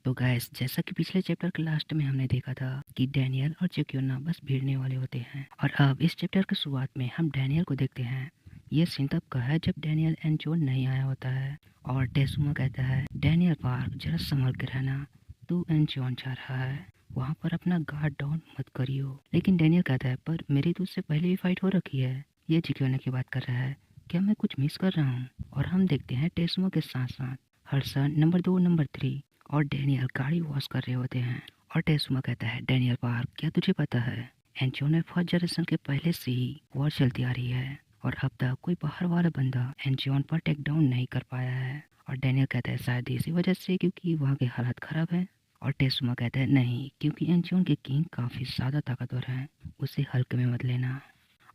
तो गाइस, जैसा कि पिछले चैप्टर के लास्ट में हमने देखा था कि डैनियल और जिक्योना बस भिड़ने वाले होते हैं। और अब इस चैप्टर की शुरुआत में हम डैनियल को देखते हैं। ये सीन तब का है जब डैनियल एंड जॉन नहीं आया होता है और टेसुमा कहता है, डैनियल पार्क जरा संभल के रहना, तू एंड जॉन जा रहा है, वहाँ पर अपना गार्ड डाउन मत करियो। लेकिन डैनियल कहता है, पर मेरी तो उससे पहले भी फाइट हो रखी है। ये जिक्योना की बात कर रहा है, क्या मैं कुछ मिस कर रहा हूँ? और हम देखते हैं टेसुमा के साथ साथ हर्षन नंबर 2 नंबर 3 और डैनियल गाड़ी वॉश कर रहे होते हैं। और टेसुमा कहता है, डैनियल पार्क क्या तुझे पता है, एंचो में फर्स्ट जनरेशन के पहले से ही वॉर चलती आ रही है और अब तक कोई बाहर वाला बंदा एंचोन पर टेक डाउन नहीं कर पाया है। और डैनियल कहता है, शायद इसी वजह से क्योंकि वहाँ के हालात खराब है। और टेसुमा कहता है, नहीं, क्योंकि एंचोन के किंग काफ़ी ज़्यादा ताकतवर हैं, उसे हल्के में मत लेना।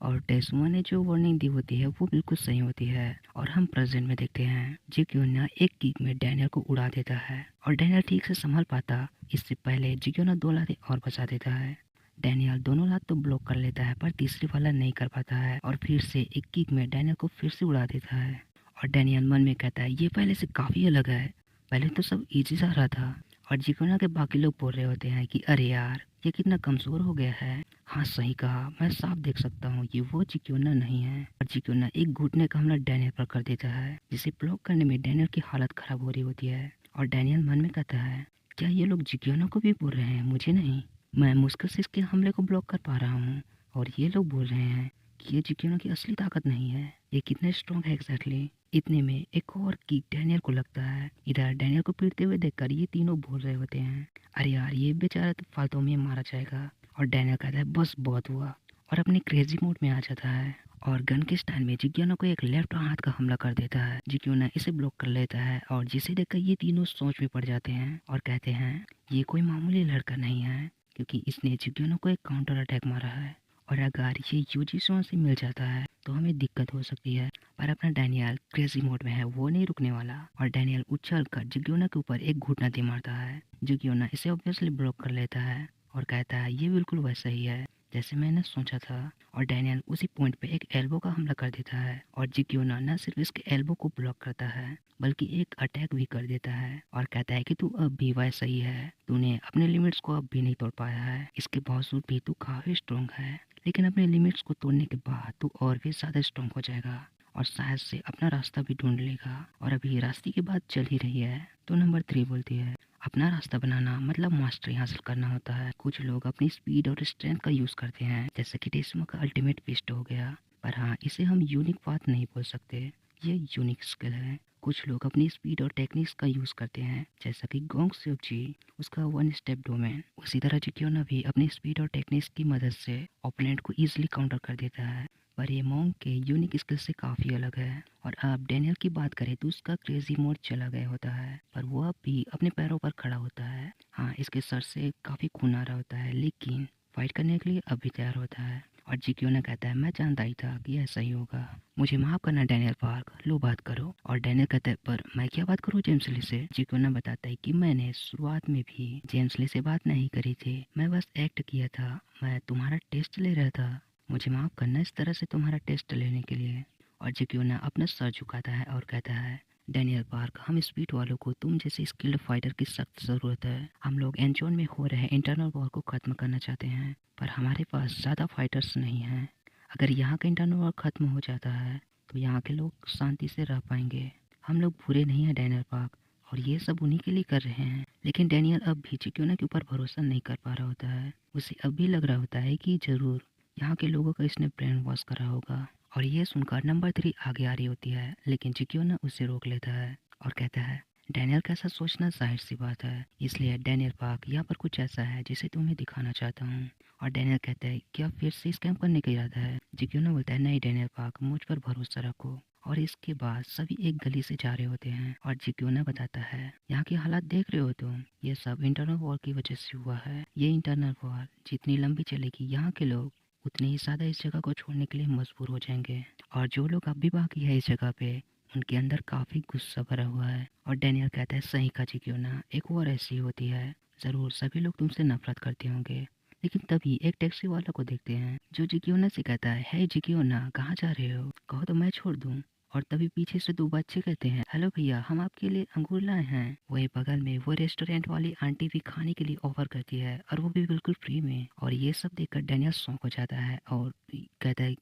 और टेसुमा ने जो वार्निंग दी होती है वो बिल्कुल सही होती है। और हम प्रेजेंट में देखते हैं जिक्योना एक किक में डैनियल को उड़ा देता है और डैनियल ठीक से संभल पाता इससे पहले जिक्योना 2 लातें और बचा देता है। डैनियल दोनों लात तो ब्लॉक कर लेता है पर तीसरी वाला नहीं कर पाता है और फिर से एक किक में डैनियल को फिर से उड़ा देता है। और डैनियल मन में कहता है, ये पहले से काफ़ी अलग है, पहले तो सब इजी सा रहा था। और जिक्योना के बाकी लोग बोल रहे होते हैं कि अरे यार, ये कितना कमज़ोर हो गया है। हाँ, सही कहा, मैं साफ देख सकता हूँ ये वो जिक्योना नहीं है। और जिक्योना एक घुटने का हमला डैनियल पर कर देता है, जिसे ब्लॉक करने में डैनियल की हालत खराब हो रही होती है। और डैनियल मन में कहता है, क्या ये लोग जिक्योना को भी बोल रहे हैं, मुझे नहीं? मैं मुश्किल से इसके हमले को ब्लॉक कर पा रहा हूँ और ये लोग बोल रहे हैं कि ये जिक्योना की असली ताकत नहीं है। ये कितना स्ट्रॉन्ग है एग्जैक्टली। इतने में एक और किक डैनियल को लगता है। इधर डैनियल को पीटते हुए देखकर ये तीनों बोल रहे होते हैं, अरे यार, ये बेचारा तो फालतू में मारा जाएगा। और डैनियल कहता है, बस बहुत हुआ, और अपने क्रेजी मोड में आ जाता है और गन के स्टैंड में जिक्योना को एक लेफ्ट हाथ का हमला कर देता है। जिक्योना इसे ब्लॉक कर लेता है और जिसे देखकर ये तीनों सोच में पड़ जाते हैं और कहते हैं, ये कोई मामूली लड़का नहीं है, क्योंकि इसने जिक्योना को एक काउंटर अटैक मारा है और अगर ये यूजिसोन से मिल जाता है तो हमें दिक्कत हो सकती है। पर अपना डैनियल क्रेजी मोड में है, वो नहीं रुकने वाला। और डैनियल उछल कर जिक्योना के ऊपर एक घुटना दे मारता है। जिक्योना इसे ऑब्वियसली ब्लॉक कर लेता है और कहता है, ये बिल्कुल वैसा ही है जैसे मैंने सोचा था। और डैनियल उसी पॉइंट पे एक एल्बो का हमला कर देता है और जिक्योना न सिर्फ इसके एल्बो को ब्लॉक करता है बल्कि एक अटैक भी कर देता है और कहता है कि तू अब भी वैसा ही है, तूने अपने लिमिट्स को अब भी नहीं तोड़ पाया है, इसके बावजूद भी तू काफ़ी स्ट्रॉन्ग है, लेकिन अपने लिमिट्स को तोड़ने के बाद तू और भी ज़्यादा स्ट्रॉन्ग हो जाएगा और शायद से अपना रास्ता भी ढूंढ लेगा। और अभी रास्ते की बात चल ही रही है तो नंबर 3 बोलती है, अपना रास्ता बनाना मतलब मास्टरी हासिल करना होता है। कुछ लोग अपनी स्पीड और स्ट्रेंथ का यूज़ करते हैं, जैसे कि टेस्मा का अल्टीमेट फिस्ट हो गया, पर हाँ, इसे हम यूनिक पाथ नहीं बोल सकते, ये यूनिक स्किल है। कुछ लोग अपनी स्पीड और टेक्निक्स का यूज़ करते हैं, जैसा कि गोंग जी उसका वन स्टेप डोमेन। उसी तरह जिक्योना भी अपनी स्पीड और टेक्निक्स की मदद से ओपोनेंट को ईजिली काउंटर कर देता है, पर ये मोंग के यूनिक स्किल से काफ़ी अलग है। और अब डैनियल की बात करें तो उसका क्रेजी मोड चला गया होता है, पर वो अब भी अपने पैरों पर खड़ा होता है। हाँ, इसके सर से काफ़ी खून आ रहा होता है, लेकिन फाइट करने के लिए अभी तैयार होता है। और जिक्योना कहता है, मैं जानता ही था कि ऐसा ही होगा, मुझे माफ़ करना डैनियल पार्क, लो बात करो। और डैनियल कहता है, पर मैं क्या बात करूँ जेम्स ली से? जिक्योना बताता है कि मैंने शुरुआत में भी जेम्स ली से बात नहीं करी थी, मैं बस एक्ट किया था, मैं तुम्हारा टेस्ट ले रहा था, मुझे माफ़ करना इस तरह से तुम्हारा टेस्ट लेने के लिए। और जिक्योना अपना सर झुकाता है और कहता है, डैनियल पार्क, हम स्पीड वालों को तुम जैसे स्किल्ड फाइटर की सख्त ज़रूरत है। हम लोग एंचोन में हो रहे इंटरनल वॉर को ख़त्म करना चाहते हैं, पर हमारे पास ज़्यादा फाइटर्स नहीं हैं। अगर यहाँ का इंटरनल वॉर ख़त्म हो जाता है तो यहाँ के लोग शांति से रह पाएंगे। हम लोग बुरे नहीं हैं डैनियल पार्क, और ये सब उन्हीं के लिए कर रहे हैं। लेकिन डैनियल अब भी जिक्योना के ऊपर भरोसा नहीं कर पा रहा होता है। उसे अब भी लग रहा होता है कि ज़रूर यहाँ के लोगों का इसने ब्रेन वॉश करा होगा। और ये सुनकर नंबर 3 आगे आ रही होती है, लेकिन जिक्योना उसे रोक लेता है और कहता है, डैनियल का ऐसा सोचना जाहिर सी बात है, इसलिए डैनियल पार्क, यहाँ पर कुछ ऐसा है जिसे तुम्हें दिखाना चाहता हूँ। और डैनियल कहता है, क्या फिर से स्कैम करने का इरादा है? जिक्योना बोलता है, नहीं डैनियल पार्क, मुझ पर भरोसा रखो। और इसके बाद सभी एक गली से जा रहे होते हैं और जिक्योना बताता है, यहाँ के हालात देख रहे हो तुम, ये सब इंटरनल वॉर की वजह से हुआ है। ये इंटरनल वॉर जितनी लंबी चलेगी, यहाँ के लोग उतने ही ज़्यादा इस जगह को छोड़ने के लिए मजबूर हो जाएंगे, और जो लोग अब भी बाकी है इस जगह पे, उनके अंदर काफ़ी गुस्सा भरा हुआ है। और डैनियल कहता है, सही का जिक्योना, एक और ऐसी होती है, ज़रूर सभी लोग तुमसे नफरत करते होंगे। लेकिन तभी एक टैक्सी वाला को देखते हैं जो जिक्योना से कहता है, हे जिक्योना, कहाँ जा रहे हो, कहो तो मैं छोड़ दूँ। और तभी पीछे से दो बच्चे कहते हैं, हेलो भैया, हम आपके लिए अंगूर लाए हैं। वही बगल में वो रेस्टोरेंट वाली आंटी भी खाने के लिए ऑफर करती है, और वो भी बिल्कुल फ्री में। और ये सब देखकर डैनियल शॉक हो जाता है और कहता है,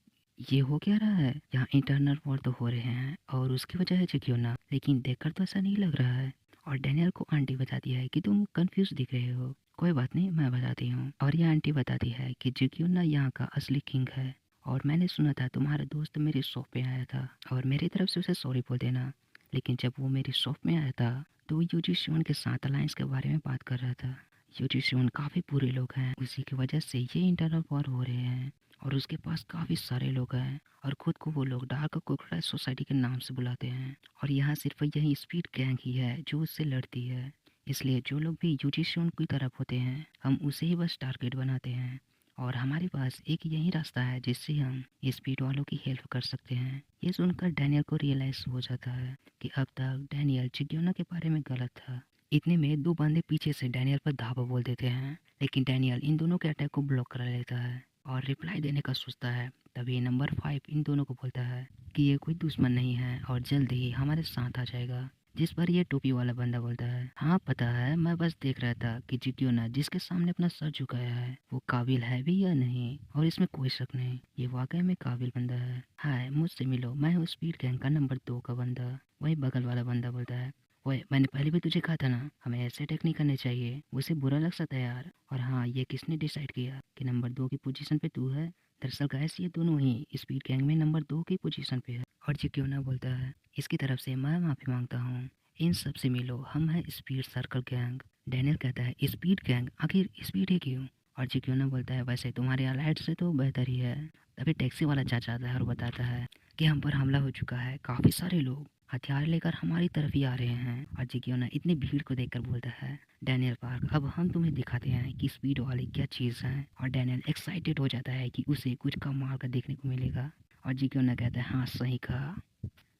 ये हो क्या रहा है? यहाँ इंटरनल वॉर तो हो रहे हैं और उसकी वजह है जो क्यों ना, लेकिन देखकर तो ऐसा नहीं लग रहा है। और डैनियल को आंटी बताती है कि तुम कंफ्यूज दिख रहे हो। कोई बात नहीं, मैं बताती हूँ। और ये आंटी बताती है कि जिक्योन ना यहाँ का असली किंग है, और मैंने सुना था तुम्हारा दोस्त मेरी शॉप पे आया था, और मेरी तरफ से उसे सॉरी बोल देना। लेकिन जब वो मेरी शॉप में आया था तो वो यूजी शिवन के साथ अलायंस के बारे में बात कर रहा था। यूजी शिवन काफ़ी बुरे लोग हैं, उसी की वजह से ये इंटरनल वॉर हो रहे हैं। और उसके पास काफ़ी सारे लोग हैं, और खुद को वो लोग डार्क क्रोकोडाइल सोसाइटी के नाम से बुलाते हैं। और यहाँ सिर्फ यही स्पीड गैंग ही है जो उससे लड़ती है। इसलिए जो लोग भी यूजी शिवन की तरफ होते हैं, हम उसे ही बस टारगेट बनाते हैं। और हमारे पास एक यही रास्ता है जिससे हम स्पीड वालों की हेल्प कर सकते हैं। ये सुनकर डैनियल को रियलाइज हो जाता है कि अब तक डैनियल जिग्योना के बारे में गलत था। इतने में दो बंदे पीछे से डैनियल पर धावा बोल देते हैं, लेकिन डैनियल इन दोनों के अटैक को ब्लॉक करा लेता है और रिप्लाई देने का सोचता है। तभी नंबर 5 इन दोनों को बोलता है कि ये कोई दुश्मन नहीं है और जल्द ही हमारे साथ आ जाएगा। जिस पर ये टोपी वाला बंदा बोलता है, हाँ पता है, मैं बस देख रहा था कि जिक्योना जिसके सामने अपना सर झुकाया है वो काबिल है भी या नहीं, और इसमें कोई शक नहीं, ये वाकई में काबिल बंदा है। हाय, मुझसे मिलो, मैं हूँ स्पीड गैंग का नंबर 2 का बंदा। वही बगल वाला बंदा बोलता है, ओए मैंने पहले भी तुझे कहा था ना, हमें ऐसे अटैक नहीं करने चाहिए, उसे बुरा लग सकता है यार। और हाँ, ये किसने डिसाइड किया कि नंबर 2 की पोजीशन पे तू है? दरअसल गाइस, ये दोनों ही स्पीड गैंग में नंबर 2 की पोजीशन पे है। और ये क्यों ना बोलता है, इसकी तरफ से मैं माफी मांगता हूँ, इन सब से मिलो, हम हैं स्पीड सर्कल गैंग। डैनियल कहता है, स्पीड गैंग? आखिर स्पीड है क्यों? और जी क्यों ना बोलता है, वैसे तुम्हारे अलाइड से तो बेहतर ही है। तभी टैक्सी वाला चाचा आता है और बताता है कि हम पर हमला हो चुका है, काफ़ी सारे लोग हथियार लेकर हमारी तरफ ही आ रहे हैं। और जी क्यों ना इतनी भीड़ को देखकर बोलता है, डैनियल पार्क, अब हम तुम्हें दिखाते हैं कि स्पीड वाली क्या चीज़ है। और डैनियल एक्साइटेड हो जाता है कि उसे कुछ कमाल का देखने को मिलेगा। और जी क्यों ना कहता है, हाँ सही कहा,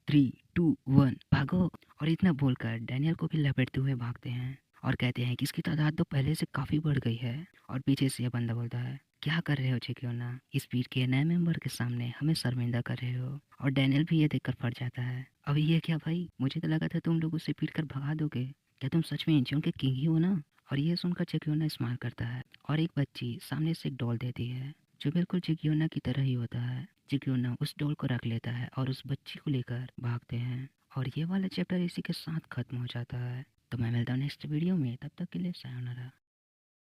3, 2, 1 भागो। और इतना बोलकर डैनियल को भी लपेटते हुए भागते हैं और कहते हैं कि इसकी तादाद तो पहले से काफ़ी बढ़ गई है। और पीछे से यह बंदा बोलता है, क्या कर रहे हो चिक्योना, स्पीड के नए मेंबर के सामने हमें शर्मिंदा कर रहे हो। और डैनियल भी ये देखकर फट जाता है, अभी ये क्या भाई, मुझे तो लगा था तुम लोग उसे पीट कर भगा दोगे, क्या तुम सच में इंचियों के किंग ही हो ना? और ये सुनकर चिक्योना स्माइल करता है और एक बच्ची सामने से एक डॉल देती है जो बिल्कुल चिक्योना की तरह ही होता है। जिक्योना उस डॉल को रख लेता है और उस बच्ची को लेकर भागते हैं। और ये वाला चैप्टर इसी के साथ खत्म हो जाता है। तो मैं मिलता हूँ नेक्स्ट वीडियो में, तब तक के लिए सायोनारा।